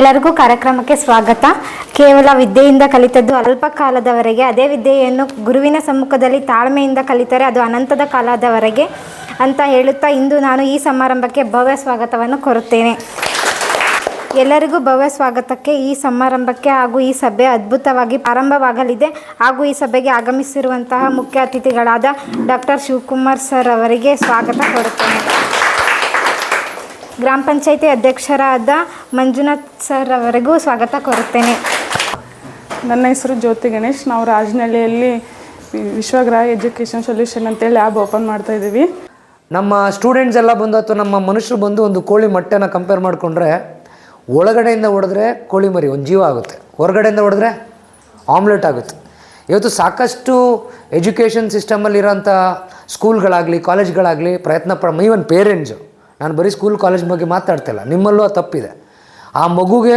ಎಲ್ಲರಿಗೂ ಕಾರ್ಯಕ್ರಮಕ್ಕೆ ಸ್ವಾಗತ. ಕೇವಲ ವಿದ್ಯೆಯಿಂದ ಕಲಿತದ್ದು ಅಲ್ಪ ಕಾಲದವರೆಗೆ, ಅದೇ ವಿದ್ಯೆಯನ್ನು ಗುರುವಿನ ಸಮ್ಮುಖದಲ್ಲಿ ತಾಳ್ಮೆಯಿಂದ ಕಲಿತರೆ ಅದು ಅನಂತದ ಕಾಲದವರೆಗೆ ಅಂತ ಹೇಳುತ್ತಾ ಇಂದು ನಾನು ಈ ಸಮಾರಂಭಕ್ಕೆ ಭವ್ಯ ಸ್ವಾಗತವನ್ನು ಕೋರುತ್ತೇನೆ. ಎಲ್ಲರಿಗೂ ಭವ್ಯ ಸ್ವಾಗತಕ್ಕೆ. ಈ ಸಮಾರಂಭಕ್ಕೆ ಹಾಗೂ ಈ ಸಭೆ ಅದ್ಭುತವಾಗಿ ಪ್ರಾರಂಭವಾಗಲಿದೆ ಹಾಗೂ ಈ ಸಭೆಗೆ ಆಗಮಿಸಿರುವಂತಹ ಮುಖ್ಯ ಅತಿಥಿಗಳಾದ ಡಾಕ್ಟರ್ ಶಿವಕುಮಾರ್ ಸರ್ ಅವರಿಗೆ ಸ್ವಾಗತ ಕೋರುತ್ತೇನೆ. ಗ್ರಾಮ ಪಂಚಾಯಿತಿ ಅಧ್ಯಕ್ಷರಾದ ಮಂಜುನಾಥ್ ಸರ್ ಅವರಿಗೂ ಸ್ವಾಗತ ಕೋರುತ್ತೇನೆ. ನನ್ನ ಹೆಸರು ಜ್ಯೋತಿ ಗಣೇಶ್. ನಾವು ರಾಜನಹಳ್ಳಿಯಲ್ಲಿ ವಿಶ್ವಗ್ರಹ ಎಜುಕೇಷನ್ ಸೊಲ್ಯೂಷನ್ ಅಂತೇಳಿ ಲ್ಯಾಬ್ ಓಪನ್ ಮಾಡ್ತಾ ಇದ್ದೀವಿ. ನಮ್ಮ ಸ್ಟೂಡೆಂಟ್ಸ್ ಎಲ್ಲ ಬಂದು ಅಥವಾ ನಮ್ಮ ಮನುಷ್ಯರು ಬಂದು ಒಂದು ಕೋಳಿ ಮೊಟ್ಟೆನ ಕಂಪೇರ್ ಮಾಡಿಕೊಂಡ್ರೆ ಒಳಗಡೆಯಿಂದ ಹೊಡೆದ್ರೆ ಕೋಳಿ ಮರಿ ಒಂದು ಜೀವ ಆಗುತ್ತೆ, ಹೊರಗಡೆಯಿಂದ ಹೊಡೆದ್ರೆ ಆಮ್ಲೆಟ್ ಆಗುತ್ತೆ. ಇವತ್ತು ಸಾಕಷ್ಟು ಎಜುಕೇಷನ್ ಸಿಸ್ಟಮಲ್ಲಿರೋಂಥ ಸ್ಕೂಲ್ಗಳಾಗಲಿ ಕಾಲೇಜ್ಗಳಾಗಲಿ ಈವನ್ ಪೇರೆಂಟ್ಸು, ನಾನು ಬರೀ ಸ್ಕೂಲ್ ಕಾಲೇಜ್ ಬಗ್ಗೆ ಮಾತಾಡ್ತಿಲ್ಲ, ನಿಮ್ಮಲ್ಲೂ ಅದು ತಪ್ಪಿದೆ. ಆ ಮಗುಗೆ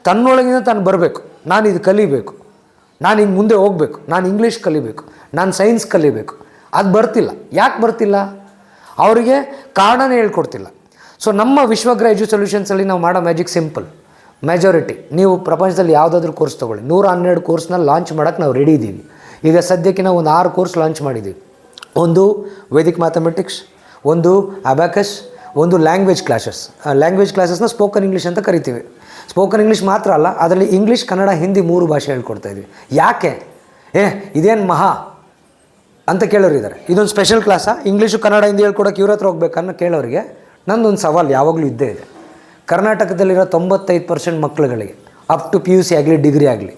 ತನ್ನೊಳಗಿಂದ ತಾನು ಬರಬೇಕು, ನಾನು ಇದು ಕಲಿಬೇಕು, ನಾನು ಹಿಂಗೆ ಮುಂದೆ ಹೋಗಬೇಕು, ನಾನು ಇಂಗ್ಲೀಷ್ ಕಲಿಬೇಕು, ನಾನು ಸೈನ್ಸ್ ಕಲಿಬೇಕು. ಅದು ಬರ್ತಿಲ್ಲ. ಯಾಕೆ ಬರ್ತಿಲ್ಲ? ಅವರಿಗೆ ಕಾರಣನೇ ಹೇಳ್ಕೊಡ್ತಿಲ್ಲ. ಸೊ ನಮ್ಮ ವಿಶ್ವಗ್ರಹ ಎಜು ಸೊಲ್ಯೂಷನ್ಸಲ್ಲಿ ನಾವು ಮಾಡೋ ಮ್ಯಾಜಿಕ್ ಸಿಂಪಲ್. ಮೆಜಾರಿಟಿ ನೀವು ಪ್ರಪಂಚದಲ್ಲಿ ಯಾವುದಾದ್ರೂ ಕೋರ್ಸ್ ತೊಗೊಳ್ಳಿ, 112 ಕೋರ್ಸ್ನ ಲಾಂಚ್ ಮಾಡೋಕ್ಕೆ ನಾವು ರೆಡಿ ಇದ್ದೀವಿ. ಈಗ ಸದ್ಯಕ್ಕೆ ನಾವು ಒಂದು 6 ಕೋರ್ಸ್ ಲಾಂಚ್ ಮಾಡಿದ್ದೀವಿ. ಒಂದು ವೇದಿಕ್ ಮ್ಯಾಥಮೆಟಿಕ್ಸ್, ಒಂದು ಅಬ್ಯಾಕಸ್, ಒಂದು ಲ್ಯಾಂಗ್ವೇಜ್ ಕ್ಲಾಸಸ್ನ ಸ್ಪೋಕನ್ ಇಂಗ್ಲೀಷ್ ಅಂತ ಕರಿತೀವಿ. ಸ್ಪೋಕನ್ ಇಂಗ್ಲೀಷ್ ಮಾತ್ರ ಅಲ್ಲ, ಅದರಲ್ಲಿ ಇಂಗ್ಲೀಷ್, ಕನ್ನಡ, ಹಿಂದಿ 3 ಭಾಷೆ ಹೇಳ್ಕೊಡ್ತಾಯಿದ್ವಿ. ಯಾಕೆ ಇದೇನು ಮಹಾ ಅಂತ ಕೇಳೋರು ಇದ್ದಾರೆ. ಇದೊಂದು ಸ್ಪೆಷಲ್ ಕ್ಲಾಸಾ? ಇಂಗ್ಲೀಷು ಕನ್ನಡ ಹಿಂದಿ ಹೇಳ್ಕೊಡೋಕೆ ಇವ್ರ ಹತ್ರ ಹೋಗ್ಬೇಕನ್ನೋ ಕೇಳೋರಿಗೆ ನಂದೊಂದು ಸವಾಲು ಯಾವಾಗಲೂ ಇದ್ದೇ ಇದೆ. ಕರ್ನಾಟಕದಲ್ಲಿರೋ 95% ಮಕ್ಕಳುಗಳಿಗೆ ಅಪ್ ಟು PUC ಆಗಲಿ ಡಿಗ್ರಿ ಆಗಲಿ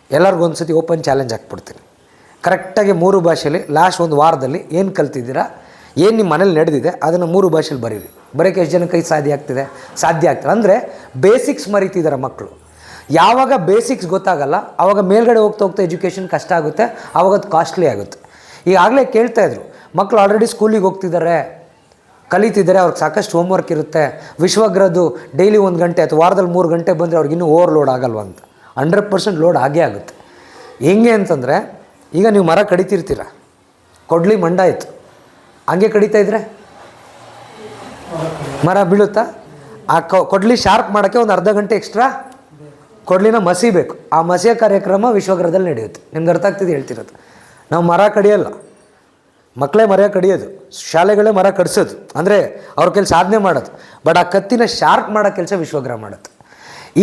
ಎಲ್ಲರಿಗೂ ಒಂದು ಸತಿ ಓಪನ್ ಚಾಲೆಂಜ್ ಹಾಕ್ಬಿಡ್ತೀನಿ. ಕರೆಕ್ಟಾಗಿ 3 ಭಾಷೆಯಲ್ಲಿ ಲಾಸ್ಟ್ ಒಂದು ವಾರದಲ್ಲಿ ಏನು ಕಲ್ತಿದ್ದೀರಾ, ಏನು ನಿಮ್ಮ ಮನೇಲಿ ನಡೆದಿದೆ ಅದನ್ನು 3 ಭಾಷೆಯಲ್ಲಿ ಬರೀರಿ. ಬರೋಕ್ಕೆ ಎಷ್ಟು ಜನಕ್ಕೆ ಸಾಧ್ಯ ಆಗ್ತದೆ? ಅಂದರೆ ಬೇಸಿಕ್ಸ್ ಮರೀತಿದ್ದಾರೆ ಮಕ್ಕಳು. ಯಾವಾಗ ಬೇಸಿಕ್ಸ್ ಗೊತ್ತಾಗಲ್ಲ ಆವಾಗ ಮೇಲ್ಗಡೆ ಹೋಗ್ತಾ ಎಜುಕೇಷನ್ ಕಷ್ಟ ಆಗುತ್ತೆ, ಆವಾಗ ಅದು ಕಾಸ್ಟ್ಲಿ ಆಗುತ್ತೆ. ಈಗಾಗಲೇ ಕೇಳ್ತಾಯಿದ್ರು, ಮಕ್ಕಳು ಆಲ್ರೆಡಿ ಸ್ಕೂಲಿಗೆ ಹೋಗ್ತಿದ್ದಾರೆ, ಕಲಿತಿದ್ದಾರೆ, ಅವ್ರಿಗೆ ಸಾಕಷ್ಟು ಹೋಮ್ವರ್ಕ್ ಇರುತ್ತೆ, ವಿಶ್ವಗ್ರಹದ್ದು ಡೈಲಿ 1 ಗಂಟೆ ಅಥವಾ ವಾರದಲ್ಲಿ 3 ಗಂಟೆ ಬಂದರೆ ಅವ್ರಿಗೆ ಇನ್ನೂ ಓವರ್ಲೋಡ್ ಆಗಲ್ವ ಅಂತ. 100% ಲೋಡ್ ಆಗೇ ಆಗುತ್ತೆ. ಹೆಂಗೆ ಅಂತಂದರೆ, ಈಗ ನೀವು ಮರ ಕಡಿತಿರ್ತೀರ, ಕೊಡ್ಲಿ ಮಂಡ ಆಯಿತು, ಹಂಗೆ ಕಡಿತಾಯಿದ್ರೆ ಮರ ಬೀಳುತ್ತಾ? ಆ ಕೊಡ್ಲಿ ಶಾರ್ಪ್ ಮಾಡೋಕ್ಕೆ ಒಂದು ಅರ್ಧ ಗಂಟೆ ಎಕ್ಸ್ಟ್ರಾ ಕೊಡ್ಲಿನ ಮಸಿಬೇಕು. ಆ ಮಸಿಯ ಕಾರ್ಯಕ್ರಮ ವಿಶ್ವಗ್ರಹದಲ್ಲಿ ನಡೆಯುತ್ತೆ. ನಿಮ್ಗೆ ಅರ್ಥ ಆಗ್ತಿದೆ ಹೇಳ್ತಿರೋದು. ನಾವು ಮರ ಕಡಿಯಲ್ಲ, ಮಕ್ಕಳೇ ಮರ ಕಡಿಯೋದು, ಶಾಲೆಗಳೇ ಮರ ಕಡಿಸೋದು, ಅಂದರೆ ಅವ್ರ ಕೆಲಸ ಸಾಧನೆ ಮಾಡೋದು. ಬಟ್ ಆ ಕತ್ತಿನ ಶಾರ್ಪ್ ಮಾಡೋ ಕೆಲಸ ವಿಶ್ವಗ್ರಹ ಮಾಡುತ್ತೆ.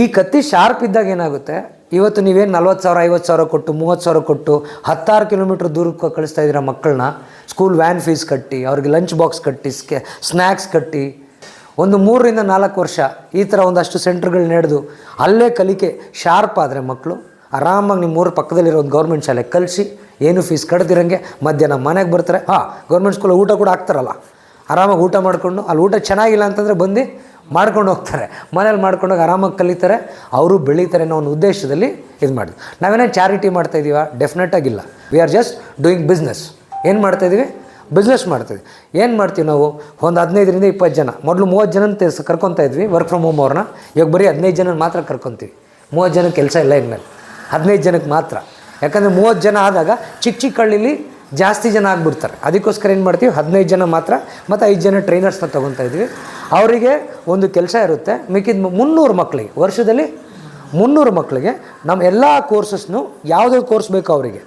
ಈ ಕತ್ತಿ ಶಾರ್ಪ್ ಇದ್ದಾಗ ಏನಾಗುತ್ತೆ, ಇವತ್ತು ನೀವೇನು 40,000 50,000 ಕೊಟ್ಟು 30,000 ಕೊಟ್ಟು 16 ಕಿಲೋಮೀಟ್ರ್ ದೂರಕ್ಕೆ ಕಳಿಸ್ತಾ ಇದ್ದೀರ ಮಕ್ಕಳನ್ನ, ಸ್ಕೂಲ್ ವ್ಯಾನ್ ಫೀಸ್ ಕಟ್ಟಿ, ಅವ್ರಿಗೆ ಲಂಚ್ ಬಾಕ್ಸ್ ಕಟ್ಟಿ, ಸ್ನ್ಯಾಕ್ಸ್ ಕಟ್ಟಿ, ಒಂದು 3 ರಿಂದ 4 ವರ್ಷ ಈ ಥರ ಒಂದಷ್ಟು ಸೆಂಟ್ರ್ಗಳು ನಡೆದು ಅಲ್ಲೇ ಕಲಿಕೆ ಶಾರ್ಪ್ ಆದರೆ ಮಕ್ಕಳು ಆರಾಮಾಗಿ ನಿಮ್ಮ ಊರ ಪಕ್ಕದಲ್ಲಿರೋ ಒಂದು ಗೌರ್ಮೆಂಟ್ ಶಾಲೆಗೆ ಕಲಿಸಿ, ಏನು ಫೀಸ್ ಕಟ್ದಿರಂಗೆ ಮಧ್ಯಾಹ್ನ ಮನೆಗೆ ಬರ್ತಾರೆ. ಗೌರ್ಮೆಂಟ್ ಸ್ಕೂಲಲ್ಲಿ ಊಟ ಕೂಡ ಹಾಕ್ತಾರಲ್ಲ, ಆರಾಮಾಗಿ ಊಟ ಮಾಡಿಕೊಂಡು, ಅಲ್ಲಿ ಊಟ ಚೆನ್ನಾಗಿಲ್ಲ ಅಂತಂದರೆ ಬಂದು ಮಾಡ್ಕೊಂಡು ಹೋಗ್ತಾರೆ, ಮನೇಲಿ ಮಾಡ್ಕೊಂಡೋಗಿ ಆರಾಮಾಗಿ ಕಲಿತಾರೆ, ಅವರು ಬೆಳೀತಾರೆ ಅನ್ನೋ ಒಂದು ಉದ್ದೇಶದಲ್ಲಿ ಇದು ಮಾಡಿದ್ವಿ. ನಾವೇನೇ ಚಾರಿಟಿ ಮಾಡ್ತಾಯಿದ್ದೀವ? ಡೆಫಿನೆಟಾಗಿಲ್ಲ. We are just doing business. ಏನು ಮಾಡ್ತಾಯಿದ್ದೀವಿ? ಬಿಸ್ನೆಸ್ ಮಾಡ್ತೀವಿ. ಏನು ಮಾಡ್ತೀವಿ ನಾವು? ಒಂದು 15 ರಿಂದ 20 ಜನ, ಮೊದಲು 30 ಜನ ಕರ್ಕೊತಾ ಇದ್ವಿ ವರ್ಕ್ ಫ್ರಮ್ ಹೋಮ್ ಅವ್ರನ್ನ. ಇವಾಗ ಬರೀ 15 ಜನ ಮಾತ್ರ ಕರ್ಕೊತೀವಿ. 30 ಜನಕ್ಕೆ ಕೆಲಸ ಇಲ್ಲ ಇನ್ಮೇಲೆ, 15 ಜನಕ್ಕೆ ಮಾತ್ರ. ಯಾಕಂದರೆ 30 ಜನ ಆದಾಗ ಚಿಕ್ಕ ಹಳ್ಳಿಲಿ ಜಾಸ್ತಿ ಜನ ಆಗಿಬಿಡ್ತಾರೆ. ಅದಕ್ಕೋಸ್ಕರ ಏನು ಮಾಡ್ತೀವಿ, 15 ಜನ ಮಾತ್ರ ಮತ್ತು 5 ಜನ ಟ್ರೈನರ್ಸ್ನ ತೊಗೊತಾ ಇದ್ವಿ. ಅವರಿಗೆ ಒಂದು ಕೆಲಸ ಇರುತ್ತೆ. ಮಿಕ್ಕಿದ 300 ಮಕ್ಕಳಿಗೆ, ವರ್ಷದಲ್ಲಿ 300 ಮಕ್ಕಳಿಗೆ ನಮ್ಮ ಎಲ್ಲ ಕೋರ್ಸಸ್ನು ಯಾವುದೇ ಕೋರ್ಸ್ ಬೇಕೋ ಅವರಿಗೆ.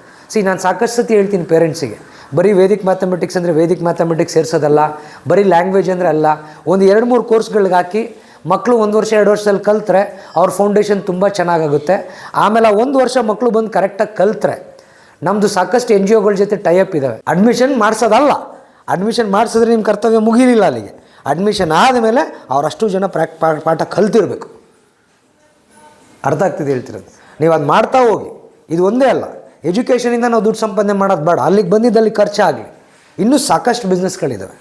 ನಾನು ಸಾಕಷ್ಟು ಸತಿ ಹೇಳ್ತೀನಿ ಪೇರೆಂಟ್ಸಿಗೆ, ಬರೀ ವೇದಿಕ್ ಮ್ಯಾಥಮೆಟಿಕ್ಸ್ ಅಂದರೆ ವೇದಿಕ್ ಮ್ಯಾಥಮೆಟಿಕ್ಸ್ ಸೇರಿಸೋದಲ್ಲ, ಬರೀ ಲ್ಯಾಂಗ್ವೇಜ್ ಅಂದರೆ ಅಲ್ಲ, ಒಂದು 2-3 ಕೋರ್ಸ್ಗಳಿಗೆ ಹಾಕಿ ಮಕ್ಕಳು 1 ವರ್ಷ 2 ವರ್ಷದಲ್ಲಿ ಕಲ್ತ್ರೆ ಅವ್ರ ಫೌಂಡೇಶನ್ ತುಂಬ ಚೆನ್ನಾಗಾಗುತ್ತೆ. ಆಮೇಲೆ 1 ವರ್ಷ ಮಕ್ಕಳು ಬಂದು ಕರೆಕ್ಟಾಗಿ ಕಲ್ತ್ರೆ, ನಮ್ಮದು ಸಾಕಷ್ಟು NGOಗಳ ಜೊತೆ ಟೈಅಪ್ ಇದ್ದಾವೆ. ಅಡ್ಮಿಷನ್ ಮಾಡಿಸೋದಲ್ಲ, ಅಡ್ಮಿಷನ್ ಮಾಡಿಸಿದ್ರೆ ನಿಮ್ಮ ಕರ್ತವ್ಯ ಮುಗಿಲಿಲ್ಲ ಅಲ್ಲಿಗೆ. ಅಡ್ಮಿಷನ್ ಆದಮೇಲೆ ಅವರಷ್ಟು ಜನ ಪಾಠ ಕಲ್ತಿರ್ಬೇಕು. ಅರ್ಥ ಆಗ್ತಿದೆ ಹೇಳ್ತಿರೋದು. ನೀವು ಅದು ಮಾಡ್ತಾ ಹೋಗಿ. ಇದು ಒಂದೇ ಅಲ್ಲ, ಎಜುಕೇಷನಿಂದ ನಾವು ದುಡ್ಡು ಸಂಪಾದನೆ ಮಾಡೋದು ಬೇಡ, ಅಲ್ಲಿಗೆ ಬಂದಿದ್ದಲ್ಲಿ ಖರ್ಚಾಗಲಿ. ಇನ್ನೂ ಸಾಕಷ್ಟು ಬಿಸ್ನೆಸ್ಗಳಿದ್ದಾವೆ.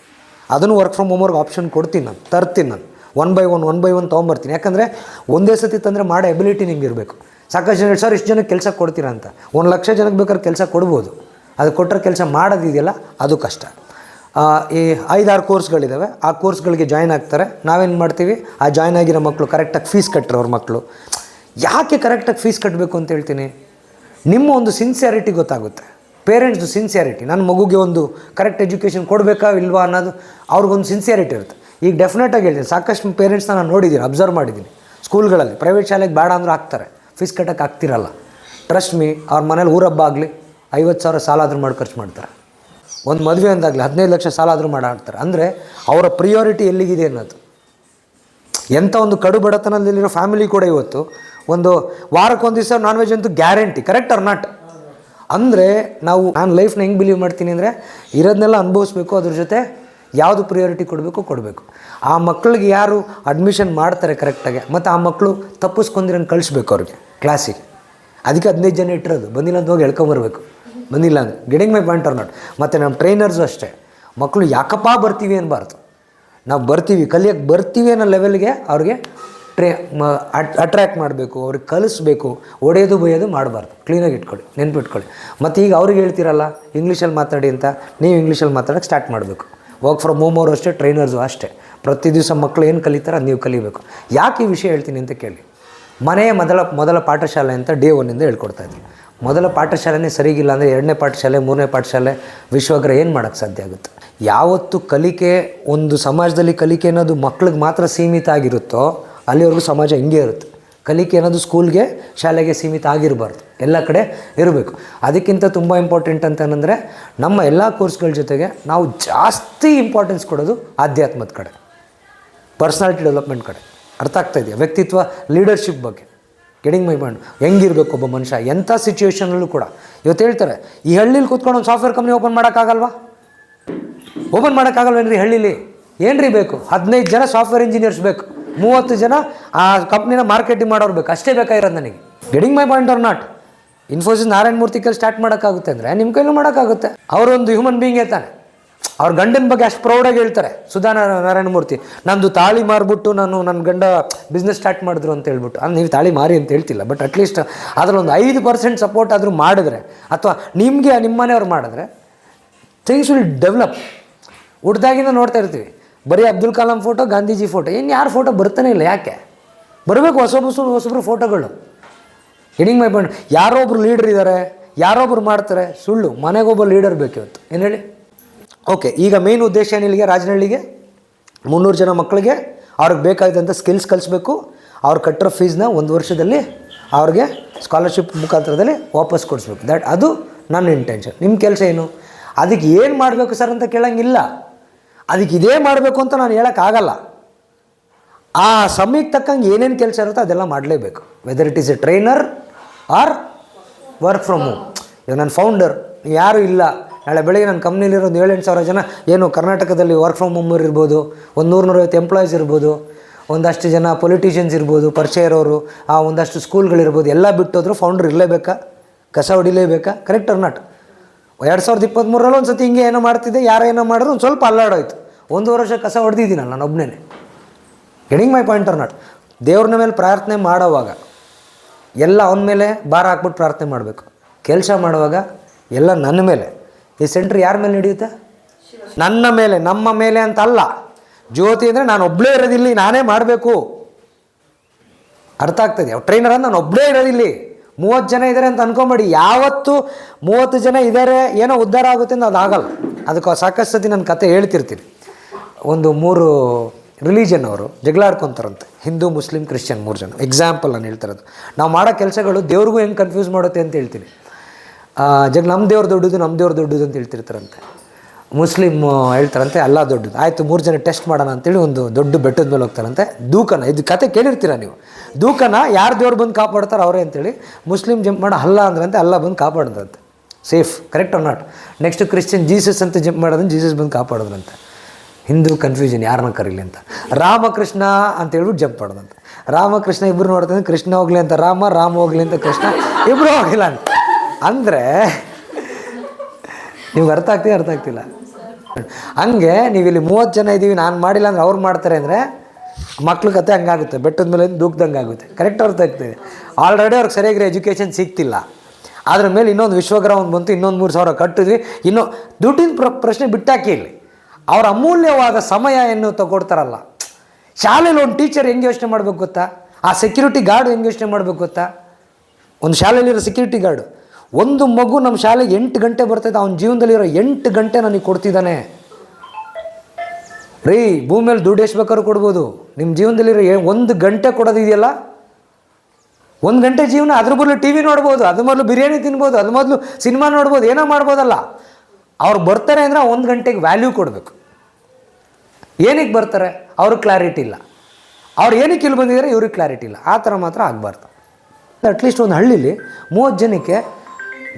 ಅದನ್ನು ವರ್ಕ್ ಫ್ರಮ್ ಹೋಮ್ವರ್ಗೆ ಆಪ್ಷನ್ ಕೊಡ್ತೀನಿ, ನಾನು ತರ್ತೀನಿ. ನಾನು 1 by 1 ತೊಗೊಂಬರ್ತೀನಿ. ಯಾಕಂದರೆ ಒಂದೇ ಸತಿ ತಂದರೆ ಮಾಡೋ ಎಬಿಲಿಟಿ ನಿಮ್ಗೆ ಇರಬೇಕು. ಸಾಕಷ್ಟು ಜನ ಸರ್ ಇಷ್ಟು ಜನಕ್ಕೆ ಕೆಲಸ ಕೊಡ್ತೀರಾ ಅಂತ, 1 ಲಕ್ಷ ಜನಕ್ಕೆ ಬೇಕಾದ್ರೆ ಕೆಲಸ ಕೊಡ್ಬೋದು. ಅದು ಕೊಟ್ಟರೆ ಕೆಲಸ ಮಾಡೋದಿದೆಯಲ್ಲ ಅದು ಕಷ್ಟ. ಈ 5-6 ಕೋರ್ಸ್ಗಳಿದ್ದಾವೆ. ಆ ಕೋರ್ಸ್ಗಳಿಗೆ ಜಾಯ್ನ್ ಆಗ್ತಾರೆ. ನಾವೇನು ಮಾಡ್ತೀವಿ, ಆ ಜಾಯ್ನ್ ಆಗಿರೋ ಮಕ್ಕಳು ಕರೆಕ್ಟಾಗಿ ಫೀಸ್ ಕಟ್ಟರು. ಅವ್ರ ಮಕ್ಕಳು ಯಾಕೆ ಕರೆಕ್ಟಾಗಿ ಫೀಸ್ ಕಟ್ಟಬೇಕು ಅಂತ ಹೇಳ್ತೀನಿ, ನಿಮ್ಮ ಒಂದು ಸಿನ್ಸಿಯಾರಿಟಿ ಗೊತ್ತಾಗುತ್ತೆ, ಪೇರೆಂಟ್ಸ್ದು ಸಿನ್ಸಿಯಾರಿಟಿ. ನನ್ನ ಮಗುಗೆ ಒಂದು ಕರೆಕ್ಟ್ ಎಜುಕೇಷನ್ ಕೊಡಬೇಕಾ ಇಲ್ವಾ ಅನ್ನೋದು ಅವ್ರಿಗೊಂದು ಸಿನ್ಸಿಯಾರಿಟಿ ಇರುತ್ತೆ. ಈಗ ಡೆಫಿನೆಟಾಗಿ ಹೇಳ್ತೀನಿ, ಸಾಕಷ್ಟು ಪೇರೆಂಟ್ಸ್ನ ನಾನು ನೋಡಿದ್ದೀನಿ, ಅಬ್ಸರ್ವ್ ಮಾಡಿದ್ದೀನಿ. ಸ್ಕೂಲ್ಗಳಲ್ಲಿ. ಪ್ರೈವೇಟ್ ಶಾಲೆಗೆ ಬೇಡ ಅಂದರೂ ಹಾಕ್ತಾರೆ, ಫೀಸ್ ಕಟ್ಟೋಕ್ಕೆ ಆಗ್ತಿರಲ್ಲ. ಟ್ರಸ್ಟ್ ಮೀ, ಅವ್ರ ಮನೇಲಿ ಊರಬ್ಬ ಆಗಲಿ 50,000 ಸಾಲ ಆದರೂ ಮಾಡಿ ಖರ್ಚು ಮಾಡ್ತಾರೆ. ಒಂದು ಮದುವೆ ಅಂದಾಗಲಿ 15 ಲಕ್ಷ ಸಾಲ ಆದರೂ ಮಾಡಾಡ್ತಾರೆ. ಅಂದರೆ ಅವರ ಪ್ರಿಯಾರಿಟಿ ಎಲ್ಲಿಗಿದೆ ಅನ್ನೋದು. ಎಂಥ ಒಂದು ಕಡು ಬಡತನದಲ್ಲಿರೋ ಫ್ಯಾಮಿಲಿ ಕೂಡ ಇವತ್ತು ಒಂದು ವಾರಕ್ಕೊಂದು ದಿವಸ ನಾನ್ ವೆಜ್ ಅಂತೂ ಗ್ಯಾರಂಟಿ. Correct or not? ಅಂದರೆ ನಾನು ಲೈಫ್ನ ಹೆಂಗೆ ಬಿಲೀವ್ ಮಾಡ್ತೀನಿ ಅಂದರೆ ಇರೋದನ್ನೆಲ್ಲ ಅನುಭವಿಸ್ಬೇಕು, ಅದ್ರ ಜೊತೆ ಯಾವುದು ಪ್ರಿಯಾರಿಟಿ ಕೊಡಬೇಕು. ಆ ಮಕ್ಕಳಿಗೆ ಯಾರು ಅಡ್ಮಿಷನ್ ಮಾಡ್ತಾರೆ ಕರೆಕ್ಟಾಗಿ, ಮತ್ತು ಆ ಮಕ್ಕಳು ತಪ್ಪಿಸ್ಕೊಂಡಿರೋನು ಕಳಿಸ್ಬೇಕು ಅವ್ರಿಗೆ ಕ್ಲಾಸಿಗೆ. ಅದಕ್ಕೆ 15 ಜನ ಇಟ್ಟಿರೋದು. ಬಂದಿಲ್ಲ ಅಂತ ಹೋಗಿ ಹೇಳ್ಕೊಂಬರ್ಬೇಕು, ಬಂದಿಲ್ಲ ಅಂತ. Getting my point or not? ಮತ್ತು ನಮ್ಮ ಟ್ರೈನರ್ಸು ಅಷ್ಟೇ, ಮಕ್ಕಳು ಯಾಕಪ್ಪ ಬರ್ತೀವಿ ಅನ್ಬಾರ್ದು. ನಾವು ಬರ್ತೀವಿ, ಕಲಿಯೋಕ್ಕೆ ಬರ್ತೀವಿ ಅನ್ನೋ ಲೆವೆಲ್ಗೆ ಅವ್ರಿಗೆ ಅಟ್ರ್ಯಾಕ್ಟ್ ಮಾಡಬೇಕು, ಅವ್ರಿಗೆ ಕಲಿಸ್ಬೇಕು. ಒಡೆಯೋದು ಬೈಯೋದು ಮಾಡಬಾರ್ದು. ಕ್ಲೀನಾಗಿ ಇಟ್ಕೊಳ್ಳಿ, ನೆನ್ಪಿಟ್ಕೊಳ್ಳಿ. ಮತ್ತು ಈಗ ಅವ್ರಿಗೆ ಹೇಳ್ತೀರಲ್ಲ ಇಂಗ್ಲೀಷಲ್ಲಿ ಮಾತಾಡಿ ಅಂತ, ನೀವು ಇಂಗ್ಲೀಷಲ್ಲಿ ಮಾತಾಡೋಕ್ಕೆ ಸ್ಟಾರ್ಟ್ ಮಾಡಬೇಕು. ವರ್ಕ್ ಫ್ರಮ್ ಹೋಮ್ ಅವರು ಅಷ್ಟೇ, ಟ್ರೈನರ್ಸು ಅಷ್ಟೇ. ಪ್ರತಿ ದಿವಸ ಮಕ್ಕಳು ಏನು ಕಲಿತಾರೆ ಅದು ನೀವು ಕಲಿಬೇಕು. ಯಾಕೆ ಈ ವಿಷಯ ಹೇಳ್ತೀನಿ ಅಂತ ಕೇಳಿ. ಮನೆಯ ಮೊದಲ ಪಾಠಶಾಲೆ ಅಂತ ಡೇ 1 ಹೇಳ್ಕೊಡ್ತಾ ಇದ್ದೀನಿ. ಮೊದಲ ಪಾಠಶಾಲೆನೇ ಸರಿಗಿಲ್ಲ ಅಂದರೆ 2ನೇ ಪಾಠಶಾಲೆ 3ನೇ ಪಾಠಶಾಲೆ ವಿಶ್ವಗ್ರಹ ಏನು ಮಾಡೋಕ್ಕೆ ಸಾಧ್ಯ ಆಗುತ್ತೆ? ಯಾವತ್ತು ಕಲಿಕೆ ಒಂದು ಸಮಾಜದಲ್ಲಿ ಕಲಿಕೆ ಅನ್ನೋದು ಮಕ್ಳಿಗೆ ಮಾತ್ರ ಸೀಮಿತ ಆಗಿರುತ್ತೋ ಅಲ್ಲಿವರೆಗೂ ಸಮಾಜ ಹಿಂಗೆ ಇರುತ್ತೆ. ಕಲಿಕೆ ಅನ್ನೋದು ಸ್ಕೂಲ್ಗೆ ಶಾಲೆಗೆ ಸೀಮಿತ ಆಗಿರಬಾರ್ದು, ಎಲ್ಲ ಕಡೆ ಇರಬೇಕು. ಅದಕ್ಕಿಂತ ತುಂಬ ಇಂಪಾರ್ಟೆಂಟ್ ಅಂತಂದರೆ ನಮ್ಮ ಎಲ್ಲ ಕೋರ್ಸ್ಗಳ ಜೊತೆಗೆ ನಾವು ಜಾಸ್ತಿ ಇಂಪಾರ್ಟೆನ್ಸ್ ಕೊಡೋದು ಆಧ್ಯಾತ್ಮದ ಕಡೆ, ಪರ್ಸ್ನಾಲಿಟಿ ಡೆವಲಪ್ಮೆಂಟ್ ಕಡೆ. ಅರ್ಥ ಆಗ್ತಾ ಇದೆಯಾ? ವ್ಯಕ್ತಿತ್ವ, ಲೀಡರ್ಶಿಪ್ ಬಗ್ಗೆ. Getting my point? ಹೆಂಗಿರಬೇಕು ಒಬ್ಬ ಮನುಷ್ಯ ಎಂಥ ಸಿಚುವೇಷನಲ್ಲೂ ಕೂಡ. ಇವತ್ತು ಹೇಳ್ತಾರೆ ಈ ಹಳ್ಳಿಲಿ ಕೂತ್ಕೊಂಡು ಒಂದು ಸಾಫ್ಟ್ವೇರ್ ಕಂಪ್ನಿ ಓಪನ್ ಮಾಡೋಕ್ಕಾಗಲ್ವಾ? ಓಪನ್ ಮಾಡೋಕ್ಕಾಗಲ್ವೇನ್ರಿ ಹಳ್ಳಿಲಿ? ಏನ್ರಿ ಬೇಕು? 15 ಜನ ಸಾಫ್ಟ್ವೇರ್ ಇಂಜಿನಿಯರ್ಸ್ ಬೇಕು, 30 ಜನ ಆ ಕಂಪ್ನಿನ ಮಾರ್ಕೆಟಿಂಗ್ ಮಾಡೋರು ಬೇಕು. ಅಷ್ಟೇ ಬೇಕಾಗಿರೋದು ನನಗೆ. Getting my point or not? Infosys Narayana Murthy ಕೈಲಿ ಸ್ಟಾರ್ಟ್ ಮಾಡೋಕ್ಕಾಗುತ್ತೆ ಅಂದರೆ ನಿಮ್ಮ ಕೈಲೂ ಮಾಡೋಕ್ಕಾಗುತ್ತೆ. ಅವರೊಂದು ಹ್ಯೂಮನ್ ಬೀಯಿಂಗ್ ಇರ್ತಾನೆ. ಅವ್ರ ಗಂಡನ ಬಗ್ಗೆ ಅಷ್ಟು ಪ್ರೌಡಾಗಿ ಹೇಳ್ತಾರೆ ಸುಧಾ ನಾರಾಯಣ ಮೂರ್ತಿ. ನಂದು ತಾಳಿ ಮಾರ್ಬಿಟ್ಟು ನನ್ನ ಗಂಡ ಬಿಸ್ನೆಸ್ ಸ್ಟಾರ್ಟ್ ಮಾಡಿದ್ರು ಅಂತ ಹೇಳ್ಬಿಟ್ಟು. ಅಂದ್ರೆ ನೀವು ತಾಳಿ ಮಾರಿ ಅಂತ ಹೇಳ್ತಿಲ್ಲ, ಬಟ್ ಅಟ್ಲೀಸ್ಟ್ ಅದರಲ್ಲೊಂದು 5% ಸಪೋರ್ಟ್ ಆದರೂ ಮಾಡಿದ್ರೆ, ಅಥವಾ ನಿಮಗೆ ನಿಮ್ಮ ಮನೆಯವ್ರು ಮಾಡಿದ್ರೆ ಥಿಂಗ್ಸ್ ವಿಲ್ ಡೆವಲಪ್. ಹುಡ್ದಾಗಿಂದ ನೋಡ್ತಾ ಇರ್ತೀವಿ ಬರೀ ಅಬ್ದುಲ್ ಕಲಾಂ ಫೋಟೋ, ಗಾಂಧೀಜಿ ಫೋಟೋ, ಇನ್ನು ಯಾರು ಫೋಟೋ ಬರ್ತಾನೆ ಇಲ್ಲ. ಯಾಕೆ ಬರಬೇಕು? ಹೊಸೊಬ್ಬರು ಫೋಟೋಗಳು. Getting my point? ಯಾರೋ ಒಬ್ರು ಲೀಡರ್ ಇದ್ದಾರೆ, ಯಾರೊಬ್ರು ಮಾಡ್ತಾರೆ, ಸುಳ್ಳು. ಮನೆಗೊಬ್ಬ ಲೀಡರ್ ಬೇಕು ಇವತ್ತು. ಏನು ಹೇಳಿ? ಓಕೆ, ಈಗ ಮೇನ್ ಉದ್ದೇಶ ಏನಿಲ್ಲಿಗೆ, ರಾಜನಹಳ್ಳಿಗೆ 300 ಜನ ಮಕ್ಕಳಿಗೆ ಅವ್ರಿಗೆ ಬೇಕಾದಂಥ ಸ್ಕಿಲ್ಸ್ ಕಲಿಸ್ಬೇಕು. ಅವ್ರು ಕಟ್ಟಿರೋ ಫೀಸ್ನ 1 ವರ್ಷದಲ್ಲಿ ಅವ್ರಿಗೆ ಸ್ಕಾಲರ್ಶಿಪ್ ಮುಖಾಂತರದಲ್ಲಿ ವಾಪಸ್ ಕೊಡಿಸ್ಬೇಕು. ಅದು ನನ್ನ ಇಂಟೆನ್ಷನ್. ನಿಮ್ಮ ಕೆಲಸ ಏನು? ಅದಕ್ಕೆ ಏನು ಮಾಡಬೇಕು ಸರ್ ಅಂತ ಕೇಳೋಂಗಿಲ್ಲ. ಅದಕ್ಕೆ ಇದೇ ಮಾಡಬೇಕು ಅಂತ ನಾನು ಹೇಳೋಕ್ಕಾಗಲ್ಲ. ಆ ಸಮಯಕ್ಕೆ ತಕ್ಕಂಗೆ ಏನೇನು ಕೆಲಸ ಇರುತ್ತೋ ಅದೆಲ್ಲ ಮಾಡಲೇಬೇಕು. Whether it is a trainer or work from home. ಈಗ ನಾನು ಫೌಂಡರ್, ಯಾರೂ ಇಲ್ಲ, ನಾಳೆ ಬೆಳಗ್ಗೆ ನನ್ನ ಕಂಪ್ನಿಲಿರೋದು 7-8 ಸಾವಿರ ಜನ ಏನು ಕರ್ನಾಟಕದಲ್ಲಿ ವರ್ಕ್ ಫ್ರಮ್ ಹೋಮ್ ಇರ್ಬೋದು, ಒಂದು 100-150 ಎಂಪ್ಲಾಯೀಸ್ ಇರ್ಬೋದು, ಒಂದಷ್ಟು ಜನ ಪೊಲಿಟಿಷಿಯನ್ಸ್ ಇರ್ಬೋದು, ಪರಿಚಯ ಇರೋರು, ಒಂದಷ್ಟು ಸ್ಕೂಲ್ಗಳಿರ್ಬೋದು. ಎಲ್ಲ ಬಿಟ್ಟೋದ್ರು ಫೌಂಡರ್ ಇರಲೇಬೇಕಾ? ಕಸ ಹೊಡಿಲೇಬೇಕಾ? Correct or not? 2023ರಲ್ಲಿ ಒಂದು ಸತಿ ಹಿಂಗೆ ಏನೋ ಮಾಡ್ತಿದ್ದೆ, ಯಾರೇನೋ ಮಾಡಿದ್ರು ಒಂದು ಸ್ವಲ್ಪ ಅಲ್ಲಾಡೋಯ್ತು. 1 ವರ್ಷ ಕಸ ಹೊಡೆದಿದ್ದೀನಲ್ಲ ನಾನು ಒಬ್ಬನೇ. Getting my point or not? ದೇವ್ರನ್ನ ಮೇಲೆ ಪ್ರಾರ್ಥನೆ ಮಾಡೋವಾಗ ಎಲ್ಲ ಅವನ ಮೇಲೆ ಭಾರ ಹಾಕ್ಬಿಟ್ಟು ಪ್ರಾರ್ಥನೆ ಮಾಡಬೇಕು. ಕೆಲಸ ಮಾಡುವಾಗ ಎಲ್ಲ ನನ್ನ ಮೇಲೆ. ಈ ಸೆಂಟ್ರ್ ಯಾರ ಮೇಲೆ ನಡೆಯುತ್ತೆ? ನನ್ನ ಮೇಲೆ, ನಮ್ಮ ಮೇಲೆ ಅಂತ ಅಲ್ಲ. ಜ್ಯೋತಿ ಅಂದರೆ ನಾನು ಒಬ್ಬಳೇ ಇರೋದಿಲ್ಲಿ, ನಾನೇ ಮಾಡಬೇಕು. ಅರ್ಥ ಆಗ್ತದೆ? ಟ್ರೈನರ್ ಅಂತ ನಾನು ಒಬ್ಬಳೇ ಇರೋದಿಲ್ಲಿ, 30 ಜನ ಇದ್ದಾರೆ ಅಂತ ಅನ್ಕೊಂಬೇಡಿ. ಯಾವತ್ತು 30 ಜನ ಇದ್ದಾರೆ ಏನೋ ಉದ್ಧಾರ ಆಗುತ್ತೆ ಅಂತ ಅದಾಗಲ್ಲ. ಅದಕ್ಕೆ ಸಾಕಷ್ಟು ಸತಿ ನನ್ನ ಕತೆ ಹೇಳ್ತಿರ್ತೀನಿ. ಒಂದು 3 ರಿಲಿಜನ್ ಅವರು ಜಗಳಾಡ್ಕೊತಾರಂತೆ, ಹಿಂದೂ, ಮುಸ್ಲಿಂ, ಕ್ರಿಶ್ಚಿಯನ್ 3 ಜನ. ಎಕ್ಸಾಂಪಲ್ ನಾನು ಹೇಳ್ತಿರೋದು. ನಾವು ಮಾಡೋ ಕೆಲಸಗಳು ದೇವ್ರಿಗೂ ಹೆಂಗೆ ಕನ್ಫ್ಯೂಸ್ ಮಾಡುತ್ತೆ ಅಂತ ಹೇಳ್ತೀನಿ. ನಮ್ಮ ದೇವ್ರು ದೊಡ್ಡದು ಅಂತ ಹೇಳ್ತಿರ್ತಾರಂತೆ. ಮುಸ್ಲಿಮ್ ಹೇಳ್ತಾರಂತೆ ಅಲ್ಲ ದೊಡ್ಡದು. ಆಯಿತು 3 ಜನ ಟೆಸ್ಟ್ ಮಾಡೋಣ ಅಂತೇಳಿ ಒಂದು ದೊಡ್ಡ ಬೆಟ್ಟದ ಮೇಲೆ ಹೋಗ್ತಾರಂತೆ. ದೂಕನ, ಇದು ಕತೆ ಕೇಳಿರ್ತೀರ ನೀವು. ದೂಕನ ಯಾರು ದೇವ್ರು ಬಂದು ಕಾಪಾಡ್ತಾರೆ ಅವರೇ ಅಂತೇಳಿ. ಮುಸ್ಲಿಮ್ ಜಂಪ್ ಮಾಡೋ ಅಲ್ಲ ಅಂದ್ರಂತೆ, ಅಲ್ಲ ಬಂದು ಕಾಪಾಡಿದ್ರಂತೆ. Safe. Correct or not? Next Christian Jesus ಅಂತ ಜಂಪ್ ಮಾಡೋದನ್ನು ಜೀಸಸ್ ಬಂದು ಕಾಪಾಡೋದ್ರಂತೆ. ಹಿಂದೂ ಕನ್ಫ್ಯೂಷನ್ ಯಾರನ್ನ ಕರೀಲಿ ಅಂತ. ರಾಮಕೃಷ್ಣ ಅಂತ ಹೇಳ್ಬಿಟ್ಟು ಜಂಪ್ ಮಾಡೋದಂತೆ. ರಾಮಕೃಷ್ಣ ಇಬ್ಬರು ನೋಡ್ತಾರೆ, ಕೃಷ್ಣ ಹೋಗ್ಲಿ ಅಂತ ರಾಮ, ರಾಮ ಹೋಗ್ಲಿ ಅಂತ ಕೃಷ್ಣ, ಇಬ್ಬರು ಹೋಗಿಲ್ಲ ಅಂತ. ಅಂದರೆ ನಿಮ್ಗೆ ಅರ್ಥ ಆಗ್ತಿಲ್ಲ? ಹಂಗೆ ನೀವಿಲ್ಲಿ 30 ಜನ ಇದ್ದೀವಿ, ನಾನು ಮಾಡಿಲ್ಲ ಅಂದ್ರೆ ಅವ್ರು ಮಾಡ್ತಾರೆ ಅಂದರೆ ಮಕ್ಳ ಕತೆ ಹಂಗಾಗುತ್ತೆ. ಬೆಟ್ಟದ ಮೇಲೆ ದೂಕ್ದಂಗೆ ಆಗುತ್ತೆ. ಕರೆಕ್ಟ್ ಅರ್ಥ ಆಗ್ತದೆ? ಆಲ್ರೆಡಿ ಅವ್ರಿಗೆ ಸರಿಯಾಗಿ ಎಜುಕೇಷನ್ ಸಿಗ್ತಿಲ್ಲ. ಅದ್ರ ಮೇಲೆ ಇನ್ನೊಂದು ವಿಶ್ವಗ್ರಹ ಒಂದು ಬಂತು, ಇನ್ನೊಂದು 3,000 ಕಟ್ಟಿದ್ವಿ. ಇನ್ನೂ ದುಡ್ಡಿನ ಪ್ರಶ್ನೆ ಬಿಟ್ಟಾಕಿ ಇಲ್ಲಿ. ಅವ್ರ ಅಮೂಲ್ಯವಾದ ಸಮಯ ಏನು ತಗೊಡ್ತಾರಲ್ಲ. ಶಾಲೆಯಲ್ಲಿ ಒಂದು ಟೀಚರ್ ಹೆಂಗೆ ಯೋಚನೆ ಮಾಡಬೇಕು ಗೊತ್ತಾ? ಆ ಸೆಕ್ಯೂರಿಟಿ ಗಾರ್ಡ್ ಹೆಂಗೆ ಯೋಚನೆ ಮಾಡಬೇಕು ಗೊತ್ತಾ? ಒಂದು ಶಾಲೆಯಲ್ಲಿರೋ ಸೆಕ್ಯೂರಿಟಿ ಗಾರ್ಡು, ಒಂದು ಮಗು ನಮ್ಮ ಶಾಲೆಗೆ 8 ಗಂಟೆ ಬರ್ತೈತೆ, ಅವನ ಜೀವನದಲ್ಲಿರೋ 8 ಗಂಟೆ ನನಗೆ ಕೊಡ್ತಿದ್ದಾನೆ. ರೀ ಭೂಮಿಯಲ್ಲಿ ದುಡ್ಡು ಎಷ್ಟು ಬೇಕಾದ್ರೂ ಕೊಡ್ಬೋದು. ನಿಮ್ಮ ಜೀವನದಲ್ಲಿ 1 ಗಂಟೆ ಕೊಡೋದಿದೆಯಲ್ಲ, 1 ಗಂಟೆ ಜೀವನ, ಅದ್ರ ಬದಲು ಟಿ ವಿ ನೋಡ್ಬೋದು, ಅದ್ರ ಮೊದಲು ಬಿರಿಯಾನಿ ತಿನ್ಬೋದು, ಅದ್ರ ಮೊದಲು ಸಿನಿಮಾ ನೋಡ್ಬೋದು, ಏನೋ ಮಾಡ್ಬೋದಲ್ಲ. ಅವ್ರು ಬರ್ತಾರೆ ಅಂದರೆ 1 ಗಂಟೆಗೆ ವ್ಯಾಲ್ಯೂ ಕೊಡಬೇಕು. ಏನಕ್ಕೆ ಬರ್ತಾರೆ? ಅವ್ರಿಗೆ ಕ್ಲಾರಿಟಿ ಇಲ್ಲ. ಅವ್ರು ಏನಕ್ಕೆ ಇಲ್ಲಿ ಬಂದಿದ್ದಾರೆ ಇವ್ರಿಗೆ ಕ್ಲಾರಿಟಿ ಇಲ್ಲ. ಆ ಥರ ಮಾತ್ರ ಆಗಬಾರ್ದು. ಅಟ್ಲೀಸ್ಟ್ ಒಂದು ಹಳ್ಳೀಲಿ 30 ಜನಕ್ಕೆ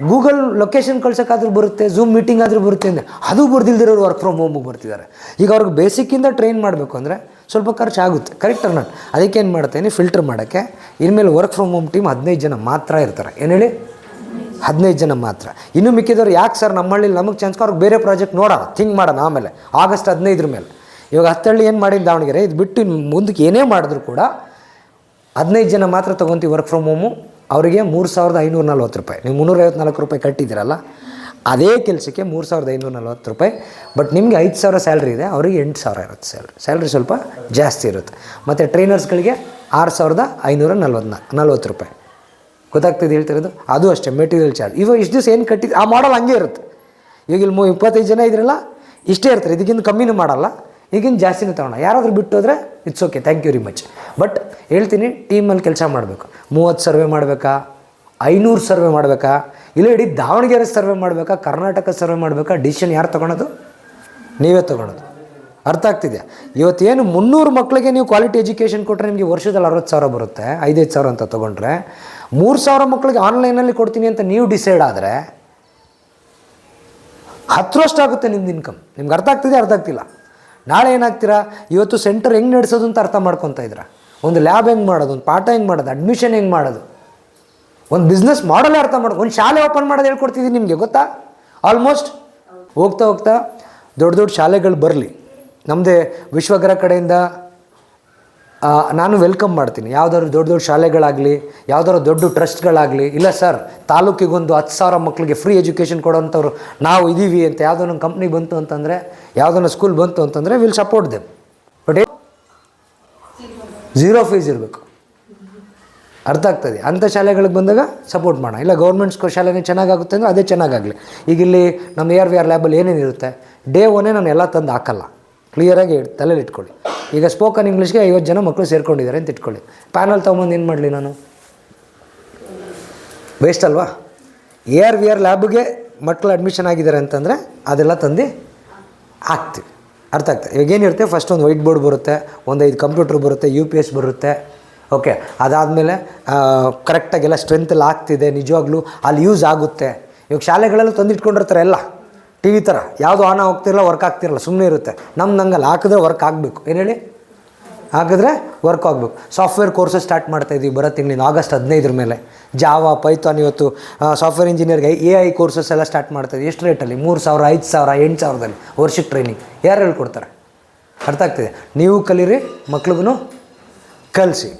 ಗೂಗಲ್ ಲೊಕೇಶನ್ ಕಳ್ಸೋಕ್ಕಾದ್ರೂ ಬರುತ್ತೆ, ಝೂಮ್ ಮೀಟಿಂಗ್ ಆದರೂ ಬರುತ್ತೆ ಅಂದರೆ ಅದು ಬರ್ದಿಲ್ದಿರೋರು ವರ್ಕ್ ಫ್ರಮ್ ಹೋಮಿಗೆ ಬರ್ತಿದ್ದಾರೆ. ಈಗ ಅವ್ರಿಗೆ ಬೇಸಿಕ್ಕಿಂದ ಟ್ರೈನ್ ಮಾಡಬೇಕು ಅಂದರೆ ಸ್ವಲ್ಪ ಖರ್ಚಾಗುತ್ತೆ, ಕರೆಕ್ಟ್ ಅರ್ ನಾಟ್? ಅದಕ್ಕೆ ಏನು ಮಾಡ್ತೇನೆ, ಫಿಲ್ಟರ್ ಮಾಡೋಕ್ಕೆ ಇನ್ಮೇಲೆ ವರ್ಕ್ ಫ್ರಮ್ ಹೋಮ್ ಟೀಮ್ 15 ಜನ ಮಾತ್ರ ಇರ್ತಾರೆ. ಏನು ಹೇಳಿ? 15 ಜನ ಮಾತ್ರ. ಇನ್ನೂ ಮಿಕ್ಕಿದವ್ರು ಯಾಕೆ ಸರ್ ನಮ್ಮ ಹಳ್ಳಿಲಿ ನಮಗೆ ಚಾನ್ಸ್, ಅವ್ರಿಗೆ ಬೇರೆ ಪ್ರಾಜೆಕ್ಟ್ ನೋಡೋಣ, ಥಿಂಕ್ ಮಾಡೋಣ ಆಮೇಲೆ ಆಗಸ್ಟ್ 15 ಮೇಲೆ. ಇವಾಗ 10 ಹಳ್ಳಿ ಏನು ಮಾಡಿದ್ದು ದಾವಣಗೆರೆ, ಇದು ಬಿಟ್ಟು ಮುಂದಕ್ಕೆ ಏನೇ ಮಾಡಿದ್ರು ಕೂಡ 15 ಜನ ಮಾತ್ರ ತೊಗೊತೀವಿ ವರ್ಕ್ ಫ್ರಮ್ ಹೋಮು. ಅವರಿಗೆ 3,540 ರೂಪಾಯಿ. ನೀವು 354 ರೂಪಾಯಿ ಕಟ್ಟಿದ್ದೀರಲ್ಲ, ಅದೇ ಕೆಲಸಕ್ಕೆ 3,540 ರೂಪಾಯಿ. ಬಟ್ ನಿಮಗೆ 5,000 ಸ್ಯಾಲ್ರಿ ಇದೆ, ಅವರಿಗೆ 8,000 ಇರುತ್ತೆ ಸ್ಯಾಲ್ರಿ ಸ್ವಲ್ಪ ಜಾಸ್ತಿ ಇರುತ್ತೆ. ಮತ್ತು ಟ್ರೈನರ್ಸ್ಗಳಿಗೆ 6,540 ರೂಪಾಯಿ. ಗೊತ್ತಾಗ್ತದೆ ಹೇಳ್ತಿರೋದು? ಅದು ಅಷ್ಟೇ ಮೆಟೀರಿಯಲ್ ಚಾರ್ಜ್. ಇವಾಗ ಇಷ್ಟು ದಿವಸ ಏನು ಕಟ್ಟಿದ್ದು ಆ ಮಾಡಲ್ ಹಂಗೆ ಇರುತ್ತೆ. ಈಗ ಇಲ್ಲಿ 25 ಜನ ಇದ್ರಲ್ಲ, ಇಷ್ಟೇ ಇರ್ತಾರೆ, ಇದಕ್ಕಿಂತ ಕಮ್ಮಿನೂ ಮಾಡಲ್ಲ, ಈಗಿನ ಜಾಸ್ತಿನೂ ತೊಗೊಳ. ಯಾರಾದರೂ ಬಿಟ್ಟು ಹೋದರೆ it's okay, thank you very much. But ಹೇಳ್ತೀನಿ, ಟೀಮಲ್ಲಿ ಕೆಲಸ ಮಾಡಬೇಕು. 30 ಸರ್ವೆ ಮಾಡಬೇಕಾ, 500 ಸರ್ವೆ ಮಾಡಬೇಕಾ, ಇಲ್ಲ ಇಡೀ ದಾವಣಗೆರೆ ಸರ್ವೆ ಮಾಡಬೇಕಾ, ಕರ್ನಾಟಕ ಸರ್ವೆ ಮಾಡಬೇಕಾ, ಡಿಸಿಷನ್ ಯಾರು ತೊಗೊಳೋದು? ನೀವೇ ತೊಗೊಳೋದು. ಅರ್ಥ ಆಗ್ತಿದೆಯಾ? ಇವತ್ತೇನು 300 ಮಕ್ಕಳಿಗೆ ನೀವು ಕ್ವಾಲಿಟಿ ಎಜುಕೇಷನ್ ಕೊಟ್ಟರೆ ನಿಮಗೆ ವರ್ಷದಲ್ಲಿ 60,000 ಬರುತ್ತೆ. 5,000 ಅಂತ ತೊಗೊಂಡ್ರೆ 3,000 ಮಕ್ಕಳಿಗೆ ಆನ್ಲೈನಲ್ಲಿ ಕೊಡ್ತೀನಿ ಅಂತ ನೀವು ಡಿಸೈಡ್ ಆದರೆ 10 ವರ್ಷ ಆಗುತ್ತೆ ನಿಮ್ದು ಇನ್ಕಮ್. ನಿಮ್ಗೆ ಅರ್ಥ ಆಗ್ತಿದೆ? ಅರ್ಥ ಆಗ್ತಿಲ್ಲ? ನಾಳೆ ಏನಾಗ್ತೀರಾ? ಇವತ್ತು ಸೆಂಟರ್ ಹೆಂಗೆ ನಡೆಸೋದು ಅಂತ ಅರ್ಥ ಮಾಡ್ಕೊತಾ ಇದ್ದೀರಾ. ಒಂದು ಲ್ಯಾಬ್ ಹೆಂಗೆ ಮಾಡೋದು, ಒಂದು ಪಾಠ ಹೆಂಗೆ ಮಾಡೋದು, ಅಡ್ಮಿಷನ್ ಹೆಂಗೆ ಮಾಡೋದು, ಒಂದು ಬಿಸ್ನೆಸ್ ಮಾಡಲೇ ಅರ್ಥ ಮಾಡೋದು, ಒಂದು ಶಾಲೆ ಓಪನ್ ಮಾಡೋದು ಹೇಳ್ಕೊಡ್ತಿದ್ದೀನಿ ನಿಮಗೆ, ಗೊತ್ತಾ? ಆಲ್ಮೋಸ್ಟ್ ಹೋಗ್ತಾ ಹೋಗ್ತಾ ದೊಡ್ಡ ದೊಡ್ಡ ಶಾಲೆಗಳು ಬರಲಿ. ನಮ್ಮದೇ ವಿಶ್ವಗ್ರಹ ಕಡೆಯಿಂದ ನಾನು ವೆಲ್ಕಮ್ ಮಾಡ್ತೀನಿ. ಯಾವುದಾದ್ರು ದೊಡ್ಡ ದೊಡ್ಡ ಶಾಲೆಗಳಾಗಲಿ, ಯಾವುದಾದ್ರು ದೊಡ್ಡ ಟ್ರಸ್ಟ್ಗಳಾಗಲಿ, ಇಲ್ಲ ಸರ್ ತಾಲೂಕಿಗೊಂದು 10,000 ಮಕ್ಕಳಿಗೆ ಫ್ರೀ ಎಜುಕೇಷನ್ ಕೊಡೋಂಥವ್ರು ನಾವು ಇದ್ದೀವಿ ಅಂತ ಯಾವುದೋ ಒಂದು ಕಂಪ್ನಿ ಬಂತು ಅಂತಂದರೆ, ಯಾವುದೋ ಸ್ಕೂಲ್ ಬಂತು ಅಂತಂದರೆ will support them. But 0 fees ಇರಬೇಕು. ಅರ್ಥ ಆಗ್ತದೆ? ಅಂಥ ಶಾಲೆಗಳಿಗೆ ಬಂದಾಗ ಸಪೋರ್ಟ್ ಮಾಡೋಣ. ಇಲ್ಲ ಗೌರ್ಮೆಂಟ್ ಶಾಲೆನೇ ಚೆನ್ನಾಗಾಗುತ್ತೆ ಅಂದರೆ ಅದೇ ಚೆನ್ನಾಗಾಗಲಿ. ಈಗ ಇಲ್ಲಿ ನಮ್ಮ ARVR ಲ್ಯಾಬಲ್ಲಿ ಏನೇನಿರುತ್ತೆ, ಡೇ 1 ನಾನು ಎಲ್ಲ ತಂದು ಹಾಕಲ್ಲ. ಕ್ಲಿಯರಾಗಿ ತಲೆಯಲ್ಲಿ ಇಟ್ಕೊಳ್ಳಿ. ಈಗ ಸ್ಪೋಕನ್ ಇಂಗ್ಲೀಷ್ಗೆ 50 ಜನ ಮಕ್ಕಳು ಸೇರ್ಕೊಂಡಿದ್ದಾರೆ ಅಂತ ಇಟ್ಕೊಳ್ಳಿ. ಪ್ಯಾನಲ್ ತೊಗೊಂಬಂದು ಏನು ಮಾಡಲಿ ನಾನು? ವೇಸ್ಟ್ ಅಲ್ವಾ? ARVR ಲ್ಯಾಬ್ಗೆ ಮಕ್ಕಳು ಅಡ್ಮಿಷನ್ ಆಗಿದ್ದಾರೆ ಅಂತಂದರೆ ಅದೆಲ್ಲ ತಂದು ಹಾಕ್ತೀವಿ. ಅರ್ಥ ಆಗ್ತದೆ? ಇವಾಗ ಏನಿರುತ್ತೆ, ಫಸ್ಟ್ ಒಂದು ವೈಟ್ ಬೋರ್ಡ್ ಬರುತ್ತೆ, ಒಂದು 5 ಕಂಪ್ಯೂಟ್ರ್ ಬರುತ್ತೆ, UPS ಬರುತ್ತೆ. ಓಕೆ, ಅದಾದಮೇಲೆ ಕರೆಕ್ಟಾಗೆಲ್ಲ ಸ್ಟ್ರೆಂತೆಲ್ಲ ಆಗ್ತಿದೆ, ನಿಜವಾಗ್ಲೂ ಅಲ್ಲಿ ಯೂಸ್ ಆಗುತ್ತೆ. ಇವಾಗ ಶಾಲೆಗಳೆಲ್ಲ ತಂದಿಟ್ಕೊಂಡಿರ್ತಾರೆ ಎಲ್ಲ ಟಿ ವಿ ಥರ, ಯಾವುದು ಆನ್ ಹೋಗ್ತಿರಲ್ಲ, ವರ್ಕ್ ಆಗ್ತಿರಲ್ಲ, ಸುಮ್ಮನೆ ಇರುತ್ತೆ. ನಮ್ದು ಹಂಗಲ್ಲ, ಹಾಕಿದ್ರೆ ವರ್ಕ್ ಆಗಬೇಕು. ಏನು ಹೇಳಿ? ಹಾಕಿದ್ರೆ ವರ್ಕ್ ಆಗಬೇಕು. ಸಾಫ್ಟ್ವೇರ್ ಕೋರ್ಸಸ್ ಸ್ಟಾರ್ಟ್ ಮಾಡ್ತಾಯಿದ್ದೀವಿ ಬರೋ ತಿಂಗಳಿಂದ, ಆಗಸ್ಟ್ 15 ಮೇಲೆ. ಜಾವಾ, ಪೈಥಾನ್, ಇವತ್ತು ಸಾಫ್ಟ್ವೇರ್ ಇಂಜಿನಿಯರ್ಗೆ AI ಕೋರ್ಸಸ್ ಎಲ್ಲ ಸ್ಟಾರ್ಟ್ ಮಾಡ್ತಾಯಿದ್ದೀವಿ. ಎಷ್ಟು ರೇಟಲ್ಲಿ? 3,000, 5,000, 8,000ದಲ್ಲಿ ವರ್ಷಕ್ಕೆ ಟ್ರೈನಿಂಗ್. ಯಾರು ಹೇಳ್ಕೊಡ್ತಾರೆ? ಅರ್ಥ ಆಗ್ತಿದೆ? ನೀವು ಕಲೀರಿ, ಮಕ್ಳಿಗೂ ಕಲಿಸಿ.